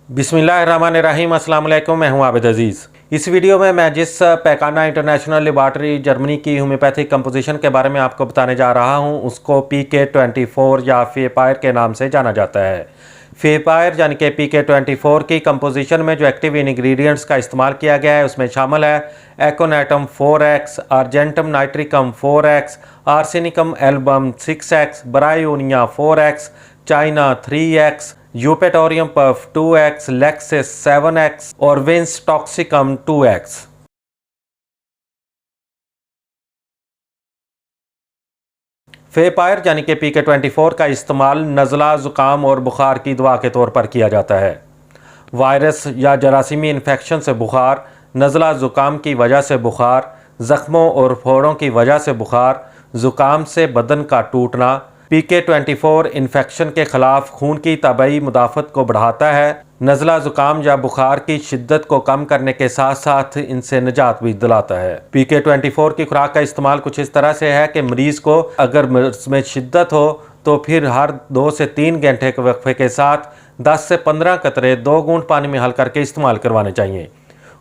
बिस्मिल्लाहिर्रहमानिर्रहीम, अस्सलाम वालेकुम। मैं हूं आबिद अजीज़। इस वीडियो में मैं जिस पैकाना इंटरनेशनल लेबॉरेटरी जर्मनी की होम्योपैथिक कंपोजिशन के बारे में आपको बताने जा रहा हूं, उसको PK24 या फेपायर के नाम से जाना जाता है। फेपायर यानी कि PK24 की कंपोजिशन में जो एक्टिव इंग्रेडिएंट्स का इस्तेमाल किया गया है उसमें शामिल है एकोनेटम 4x, argentum nitricum 4x, arsenicum album 6x, bryonia 4x, China 3x, Eupatorium puff 2x, Lexus 7x और विंस टॉक्सिकम 2x। फेपायर यानी कि PK24 का इस्तेमाल नज़ला, ज़ुकाम और बुखार की दवा के तौर पर किया जाता है। वायरस या जरासीमी इन्फेक्शन से बुखार, नज़ला ज़ुकाम की वजह से बुखार, ज़ख्मों और फोड़ों की वजह से बुखार, ज़ुकाम से बदन का टूटना। PK24 इन्फेक्शन के ख़िलाफ़ खून की तबई मुदाफ़त को बढ़ाता है। नज़ला ज़ुकाम या बुखार की शिद्दत को कम करने के साथ साथ इनसे निजात भी दिलाता है। PK24 की खुराक का इस्तेमाल कुछ इस तरह से है कि मरीज़ को अगर में शिद्दत हो तो फिर हर 2 से 3 घंटे के वक्फे के साथ 10 से 15 कतरे 2 घूंट पानी में हल करके इस्तेमाल करवाने चाहिए।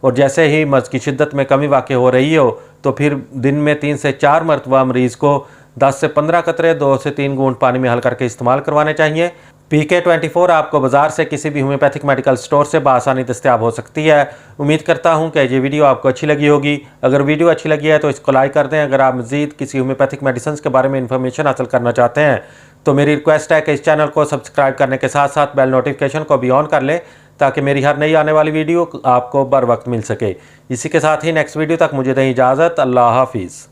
और जैसे ही मर्ज़ की शिद्दत में कमी वाक़ई हो रही हो तो फिर दिन में 3 से 4 मरतबा मरीज़ को 10 से 15 कतरे 2 से 3 घूंट पानी में हल करके इस्तेमाल करवाने चाहिए। PK24 आपको बाज़ार से किसी भी होम्योपैथिक मेडिकल स्टोर से बआसानी दस्तयाब हो सकती है। उम्मीद करता हूं कि ये वीडियो आपको अच्छी लगी होगी। अगर वीडियो अच्छी लगी है तो इसको लाइक कर दें। अगर आप मज़ीद किसी होम्योपैथिक मेडिसिन के बारे में इंफॉर्मेशन हासिल करना चाहते हैं तो मेरी रिक्वेस्ट है कि इस चैनल को सब्सक्राइब करने के साथ साथ बेल नोटिफिकेशन को भी ऑन कर लें ताकि मेरी हर नई आने वाली वीडियो आपको बर वक्त मिल सके। इसी के साथ ही नेक्स्ट वीडियो तक मुझे दें इजाज़त। अल्लाह हाफिज़।